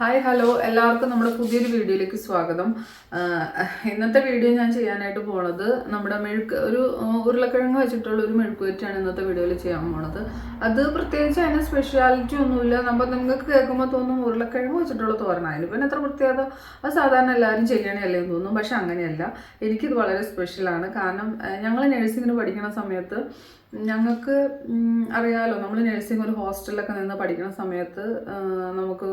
Hi hello എല്ലാവർക്കും നമ്മുടെ പുതിയൊരു വീഡിയോയിലേക്ക് സ്വാഗതം. ഇന്നത്തെ വീഡിയോ ഞാൻ ചെയ്യാനായിട്ട് പോണത് നമ്മുടെ ഉരുളക്കിഴങ്ങ് വെച്ചിട്ടുള്ള ഒരു മെഴുക്കുവരട്ടിയാണ് ഇന്നത്തെ വീഡിയോയിൽ ചെയ്യാൻ പോണത്. അത് പ്രത്യേകിച്ച് അതിന് സ്പെഷ്യാലിറ്റി ഒന്നുമില്ല. നിങ്ങൾക്ക് കേൾക്കുമ്പോൾ തോന്നും ഉരുളക്കിഴങ്ങ് വെച്ചിട്ടുള്ള തോരൻ, അതിന് പിന്നെ എത്ര പ്രത്യേകത, അത് സാധാരണ എല്ലാവരും ചെയ്യണല്ലേ എന്ന് തോന്നും. പക്ഷെ അങ്ങനെയല്ല, എനിക്കിത് വളരെ സ്പെഷ്യലാണ്. കാരണം ഞങ്ങൾ നഴ്സിങ്ങിന് പഠിക്കുന്ന സമയത്ത് ഞങ്ങൾക്ക് അറിയാലോ, നമ്മൾ നഴ്സിംഗ് ഒരു ഹോസ്റ്റലിലൊക്കെ നിന്ന് പഠിക്കുന്ന സമയത്ത് നമുക്ക്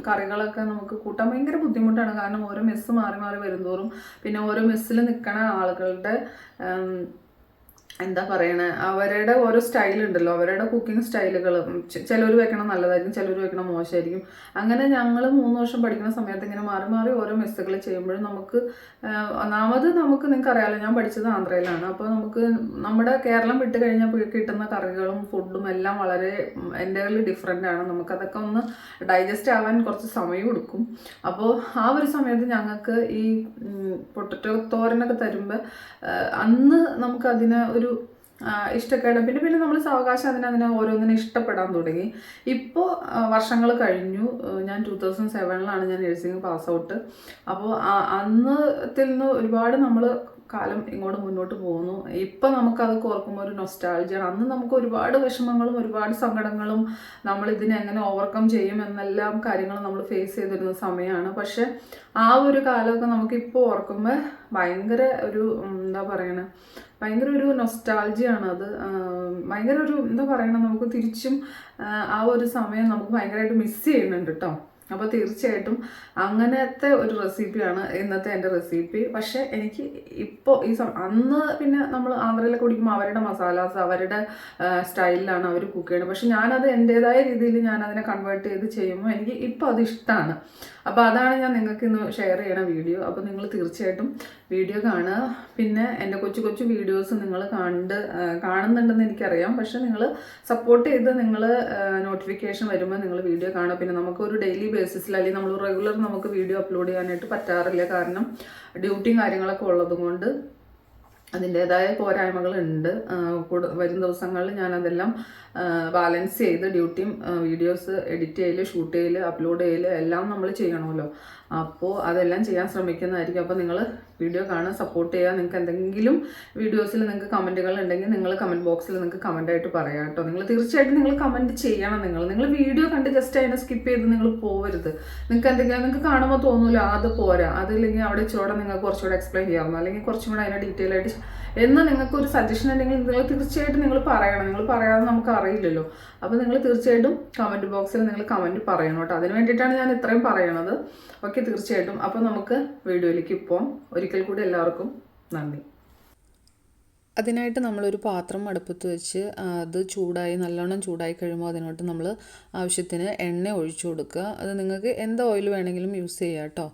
കറികളൊക്കെ നമുക്ക് കൂട്ടാൻ ഭയങ്കര ബുദ്ധിമുട്ടാണ്. കാരണം ഓരോ മെസ്സ് മാറി മാറി വരുന്തോറും പിന്നെ ഓരോ മെസ്സിൽ നിൽക്കുന്ന ആളുകളുടെ എന്താ പറയണേ, അവരുടെ ഓരോ സ്റ്റൈലുണ്ടല്ലോ, അവരുടെ കുക്കിംഗ് സ്റ്റൈലുകൾ ചിലർ വെക്കണം നല്ലതായിരിക്കും, ചിലർ വെക്കണം മോശമായിരിക്കും. അങ്ങനെ ഞങ്ങൾ 3 വർഷം പഠിക്കുന്ന സമയത്ത് ഇങ്ങനെ മാറി മാറി ഓരോ മെസ്സുകൾ ചെയ്യുമ്പോഴും നമുക്ക് ഒന്നാമത് നിങ്ങൾക്ക് അറിയാമല്ലോ, ഞാൻ പഠിച്ചത് ആന്ധ്രയിലാണ്. അപ്പോൾ നമുക്ക് നമ്മുടെ കേരളം വിട്ട് കഴിഞ്ഞാൽ കിട്ടുന്ന കറികളും ഫുഡും എല്ലാം വളരെ എൻ്റയർലി ഡിഫറെൻ്റ് ആണ്. നമുക്കതൊക്കെ ഒന്ന് ഡൈജസ്റ്റ് ആവാൻ കുറച്ച് സമയം എടുക്കും. അപ്പോൾ ആ ഒരു സമയത്ത് ഞങ്ങൾക്ക് ഈ പൊട്ടറ്റോ തോരനൊക്കെ തരുമ്പോൾ അന്ന് നമുക്കതിനെ ഒരു ഇഷ്ടക്കേട്, പിന്നെ പിന്നെ നമ്മൾ സാവകാശം അതിനെ ഓരോന്നിനെ ഇഷ്ടപ്പെടാൻ തുടങ്ങി. ഇപ്പോൾ വർഷങ്ങൾ കഴിഞ്ഞു. ഞാൻ 2007 ഞാൻ നഴ്സിംഗ് പാസ് ഔട്ട്. അപ്പോൾ അന്നത്തിൽ നിന്ന് ഒരുപാട് നമ്മൾ കാലം ഇങ്ങോട്ട് മുന്നോട്ട് പോകുന്നു. ഇപ്പം നമുക്കതൊക്കെ ഓർക്കുമ്പോൾ ഒരു നൊസ്റ്റാൾജിയാണ്. അന്ന് നമുക്ക് ഒരുപാട് വിഷമങ്ങളും ഒരുപാട് സങ്കടങ്ങളും നമ്മൾ ഇതിനെ എങ്ങനെ ഓവർകം ചെയ്യും എന്നെല്ലാം കാര്യങ്ങൾ നമ്മൾ ഫേസ് ചെയ്തിരുന്ന സമയമാണ്. പക്ഷെ ആ ഒരു കാലമൊക്കെ നമുക്കിപ്പോൾ ഓർക്കുമ്പോൾ ഭയങ്കര ഒരു എന്താ പറയണേ, ഭയങ്കര ഒരു നൊസ്റ്റാൾജിയാണ് അത്. ഭയങ്കര ഒരു എന്താ പറയണേ, നമുക്ക് തിരിച്ചും ആ ഒരു സമയം നമുക്ക് ഭയങ്കരമായിട്ട് മിസ് ചെയ്യുന്നുണ്ട് കേട്ടോ. അപ്പോൾ തീർച്ചയായിട്ടും അങ്ങനത്തെ ഒരു റെസിപ്പിയാണ് ഇന്നത്തെ എൻ്റെ റെസിപ്പി. പക്ഷേ എനിക്ക് ഇപ്പോൾ അന്ന് പിന്നെ നമ്മൾ ആന്ധ്രയിലൊക്കെ കുടിക്കുമ്പോൾ അവരുടെ മസാലാസ് അവരുടെ സ്റ്റൈലിലാണ് അവർ കുക്ക് ചെയ്യുന്നത്. പക്ഷെ ഞാനത് എൻ്റേതായ രീതിയിൽ ഞാനതിനെ കൺവേർട്ട് ചെയ്ത് ചെയ്യുമ്പോൾ എനിക്ക് ഇപ്പോൾ അത് ഇഷ്ടമാണ്. അപ്പോൾ അതാണ് ഞാൻ നിങ്ങൾക്ക് ഇന്ന് ഷെയർ ചെയ്യണ വീഡിയോ. അപ്പോൾ നിങ്ങൾ തീർച്ചയായിട്ടും വീഡിയോ കാണുക. പിന്നെ എൻ്റെ കൊച്ചു കൊച്ചു വീഡിയോസ് നിങ്ങൾ കാണുന്നുണ്ടെന്ന് എനിക്കറിയാം. പക്ഷെ നിങ്ങൾ സപ്പോർട്ട് ചെയ്ത് നിങ്ങൾ നോട്ടിഫിക്കേഷൻ വരുമ്പോൾ നിങ്ങൾ വീഡിയോ കാണുക. പിന്നെ നമുക്കൊരു ഡെയിലി ബേസിസിൽ അല്ലെങ്കിൽ നമ്മൾ റെഗുലർ നമുക്ക് വീഡിയോ അപ്ലോഡ് ചെയ്യാനായിട്ട് പറ്റാറില്ല. കാരണം ഡ്യൂട്ടിയും കാര്യങ്ങളൊക്കെ ഉള്ളതുകൊണ്ട് അതിൻ്റേതായ പോരായ്മകളുണ്ട്. വരും ദിവസങ്ങളിൽ ഞാനതെല്ലാം ബാലൻസ് ചെയ്ത് ഡ്യൂട്ടിയും വീഡിയോസ് എഡിറ്റ് ചെയ്യൽ, ഷൂട്ട് ചെയ്യൽ, അപ്ലോഡ് ചെയ്യൽ എല്ലാം നമ്മൾ ചെയ്യണമല്ലോ. അപ്പോൾ അതെല്ലാം ചെയ്യാൻ ശ്രമിക്കുന്നതായിരിക്കും. അപ്പോൾ നിങ്ങൾ വീഡിയോ കാണാൻ സപ്പോർട്ട് ചെയ്യുക. നിങ്ങൾക്ക് എന്തെങ്കിലും വീഡിയോസിൽ നിങ്ങൾക്ക് കമൻറ്റുകൾ ഉണ്ടെങ്കിൽ നിങ്ങൾ കമൻറ്റ് ബോക്സിൽ നിങ്ങൾക്ക് കമൻറ്റായിട്ട് പറയാം കേട്ടോ. നിങ്ങൾ തീർച്ചയായിട്ടും നിങ്ങൾ കമൻറ്റ് ചെയ്യണം. നിങ്ങൾ വീഡിയോ കണ്ട് ജസ്റ്റ് അതിനെ സ്കിപ്പ് ചെയ്ത് നിങ്ങൾ പോകരുത്. നിങ്ങൾക്ക് കാണുമ്പോൾ തോന്നൂല അത് പോരാ, അതില്ലെങ്കിൽ അവിടെ ഇച്ചിരൂടെ നിങ്ങൾക്ക് കുറച്ചുകൂടെ എക്സ്പ്ലെയിൻ ചെയ്യാമോ, അല്ലെങ്കിൽ കുറച്ചും കൂടെ അതിനെ ഡീറ്റെയിൽ ആയിട്ട് എന്ന് നിങ്ങൾക്ക് ഒരു സജഷൻ ഉണ്ടെങ്കിൽ നിങ്ങൾ തീർച്ചയായിട്ടും നിങ്ങൾ പറയണം. നിങ്ങൾ പറയാതെ നമുക്ക് അറിയില്ലല്ലോ. അപ്പോൾ നിങ്ങൾ തീർച്ചയായിട്ടും കമൻറ്റ് ബോക്സിൽ നിങ്ങൾ കമൻറ്റ് പറയണം കേട്ടോ. അതിന് വേണ്ടിയിട്ടാണ് ഞാൻ ഇത്രയും പറയണത്. ഓക്കെ, തീർച്ചയായിട്ടും. അപ്പോൾ നമുക്ക് വീഡിയോയിലേക്ക് പോകാം. ഒരിക്കൽ കൂടി എല്ലാവർക്കും നന്ദി. അതിനായിട്ട് നമ്മളൊരു പാത്രം അടുപ്പത്ത് വെച്ച് അത് നല്ലോണം ചൂടായി കഴിയുമ്പോൾ അതിനോട്ട് നമ്മൾ ആവശ്യത്തിന് എണ്ണ ഒഴിച്ചു കൊടുക്കുക. അത് നിങ്ങൾക്ക് എന്ത് ഓയിൽ വേണമെങ്കിലും യൂസ് ചെയ്യാം കേട്ടോ.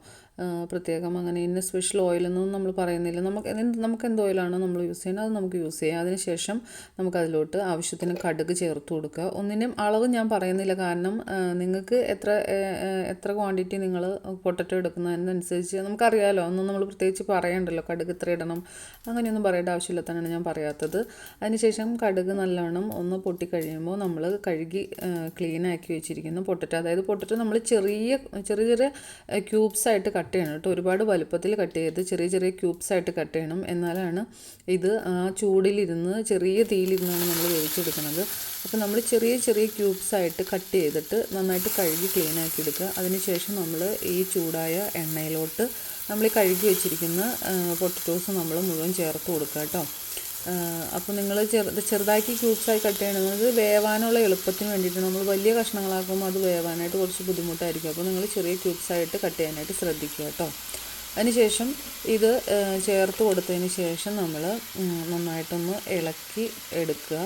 പ്രത്യേകം അങ്ങനെ ഇന്ന സ്പെഷ്യൽ ഓയിലൊന്നും നമ്മൾ പറയുന്നില്ല. നമുക്ക് എന്ത് ഓയിലാണോ നമ്മൾ യൂസ് ചെയ്യുന്നത് അത് നമുക്ക് യൂസ് ചെയ്യാം. അതിനുശേഷം നമുക്കതിലോട്ട് ആവശ്യത്തിന് കടുക് ചേർത്ത് കൊടുക്കുക. ഒന്നിനും അളവ് ഞാൻ പറയുന്നില്ല, കാരണം നിങ്ങൾക്ക് എത്ര ക്വാണ്ടിറ്റി നിങ്ങൾ പൊട്ടറ്റോ എടുക്കുന്നതിനനുസരിച്ച് നമുക്കറിയാമല്ലോ. ഒന്നും നമ്മൾ പ്രത്യേകിച്ച് പറയണ്ടല്ലോ കടുക് ഇത്ര ഇടണം അങ്ങനെയൊന്നും പറയേണ്ട ആവശ്യമില്ലാത്തതാണ് ഞാൻ പറയാത്തത്. അതിനുശേഷം കടുക് നല്ലോണം ഒന്ന് പൊട്ടിക്കഴിയുമ്പോൾ നമ്മൾ കഴുകി ക്ലീനാക്കി വെച്ചിരിക്കുന്ന പൊട്ടറ്റോ, അതായത് പൊട്ടറ്റോ നമ്മൾ ചെറിയ ചെറിയ ക്യൂബ്സായിട്ട് കട്ട് ചെയ്യണം കേട്ടോ. ഒരുപാട് വലുപ്പത്തിൽ കട്ട് ചെയ്ത് ചെറിയ ചെറിയ ക്യൂബ്സായിട്ട് കട്ട് ചെയ്യണം. എന്നാലാണ് ഇത് ആ ചൂടിലിരുന്ന് ചെറിയ തീയിലിരുന്നാണ് നമ്മൾ വേവിച്ചെടുക്കുന്നത്. അപ്പോൾ നമ്മൾ ചെറിയ ചെറിയ ക്യൂബ്സായിട്ട് കട്ട് ചെയ്തിട്ട് നന്നായിട്ട് കഴുകി ക്ലീനാക്കി എടുക്കുക. അതിനുശേഷം നമ്മൾ ഈ ചൂടായ എണ്ണയിലോട്ട് നമ്മൾ കഴുകി വെച്ചിരിക്കുന്ന പൊട്ടറ്റോസ് നമ്മൾ മുഴുവൻ ചേർത്ത് കൊടുക്കുക കേട്ടോ. അപ്പോൾ നിങ്ങൾ ചെറുതാക്കി ക്യൂബ്സായി കട്ട് ചെയ്യണമെന്നത് വേവാനുള്ള എളുപ്പത്തിന് വേണ്ടിയിട്ട്. നമ്മൾ വലിയ കഷ്ണങ്ങളാക്കുമ്പോൾ അത് വേവാനായിട്ട് കുറച്ച് ബുദ്ധിമുട്ടായിരിക്കും. അപ്പോൾ നിങ്ങൾ ചെറിയ ക്യൂബ്സായിട്ട് കട്ട് ചെയ്യാനായിട്ട് ശ്രദ്ധിക്കുക കേട്ടോ. അതിനുശേഷം ഇത് ചേർത്ത് കൊടുത്തതിന് ശേഷം നമ്മൾ നന്നായിട്ടൊന്ന് ഇളക്കി എടുക്കുക.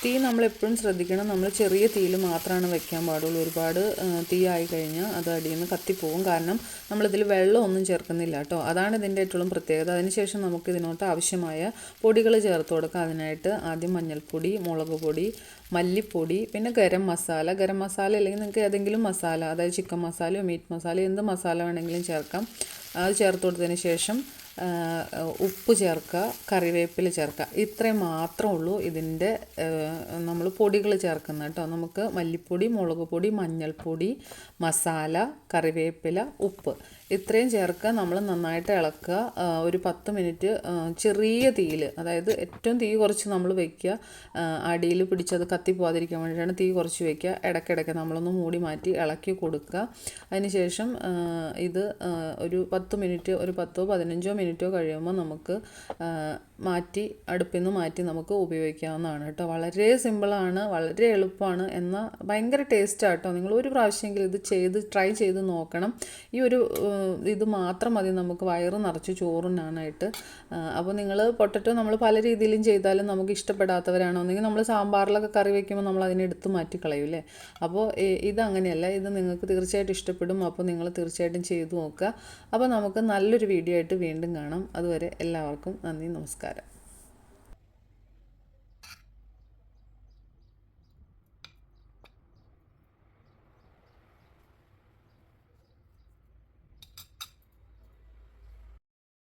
തീ നമ്മളെപ്പോഴും ശ്രദ്ധിക്കണം. നമ്മൾ ചെറിയ തീയിൽ മാത്രമാണ് വെക്കാൻ പാടുള്ളൂ. ഒരുപാട് തീ ആയി കഴിഞ്ഞാൽ അത് അടിയിൽ നിന്ന് കത്തിപ്പോവും. കാരണം നമ്മളിതിൽ വെള്ളമൊന്നും ചേർക്കുന്നില്ല കേട്ടോ. അതാണ് ഇതിൻ്റെ ഏറ്റവും പ്രത്യേകത. അതിനുശേഷം നമുക്ക് ഇതിനോട്ട് ആവശ്യമായ പൊടികൾ ചേർത്ത് കൊടുക്കാം. അതിനായിട്ട് ആദ്യം മഞ്ഞൾപ്പൊടി, മുളക് പൊടി, മല്ലിപ്പൊടി, പിന്നെ ഗരം മസാല അല്ലെങ്കിൽ നിങ്ങൾക്ക് ഏതെങ്കിലും മസാല, അതായത് ചിക്കൻ മസാലയോ മീറ്റ് മസാലയോ എന്ത് മസാല വേണമെങ്കിലും ചേർക്കാം. അത് ചേർത്ത് കൊടുത്തതിന് ശേഷം ഉപ്പ് ചേർക്കുക, കറിവേപ്പില ചേർക്കുക. ഇത്രയും മാത്രമേ ഉള്ളൂ ഇതിൻ്റെ നമ്മൾ പൊടികൾ ചേർക്കുന്നത് കേട്ടോ. നമുക്ക് മല്ലിപ്പൊടി, മുളക് പൊടി, മഞ്ഞൾപ്പൊടി, മസാല, കറിവേപ്പില, ഉപ്പ് ഇത്രയും ചേർക്കുക. നമ്മൾ നന്നായിട്ട് ഇളക്കുക. ഒരു 10 മിനിറ്റ് ചെറിയ തീയിൽ, അതായത് ഏറ്റവും തീ കുറച്ച് നമ്മൾ വയ്ക്കുക. അടിയിൽ പിടിച്ചത് കത്തിപ്പോവാതിരിക്കാൻ വേണ്ടിയിട്ടാണ് തീ കുറച്ച് വയ്ക്കുക. ഇടയ്ക്കിടയ്ക്ക് നമ്മളൊന്ന് മൂടി മാറ്റി ഇളക്കി കൊടുക്കുക. അതിനുശേഷം ഇത് ഒരു 10 മിനിറ്റ്, ഒരു 10-15 മിനിറ്റോ കഴിയുമ്പോൾ നമുക്ക് അടുപ്പിൽ നിന്ന് മാറ്റി നമുക്ക് ഉപയോഗിക്കാവുന്നതാണ് കേട്ടോ. വളരെ സിമ്പിളാണ്, വളരെ എളുപ്പമാണ്, എന്നാൽ ഭയങ്കര ടേസ്റ്റാണ് കേട്ടോ. നിങ്ങൾ ഒരു പ്രാവശ്യമെങ്കിലും ഇത് ട്രൈ ചെയ്ത് നോക്കണം. ഈ ഒരു ഇത് മാത്രം മതി നമുക്ക് വയറ് നിറച്ച് ചോറുണ്ണാനായിട്ട്. അപ്പോൾ നിങ്ങൾ പൊട്ടറ്റോ നമ്മൾ പല രീതിയിലും ചെയ്താലും നമുക്ക് ഇഷ്ടപ്പെടാത്തവരാണോ, എന്നെങ്കിൽ നമ്മൾ സാമ്പാറിലൊക്കെ കറി വയ്ക്കുമ്പോൾ നമ്മൾ അതിനെ എടുത്ത് മാറ്റി കളയൂലേ. അപ്പോൾ ഇതങ്ങനെയല്ല, ഇത് നിങ്ങൾക്ക് തീർച്ചയായിട്ടും ഇഷ്ടപ്പെടും. അപ്പോൾ നിങ്ങൾ തീർച്ചയായിട്ടും ചെയ്തു നോക്കുക. അപ്പോൾ നമുക്ക് നല്ലൊരു വീഡിയോ ആയിട്ട് വീണ്ടും കാണാം. അതുവരെ എല്ലാവർക്കും നന്ദി, നമസ്കാരം.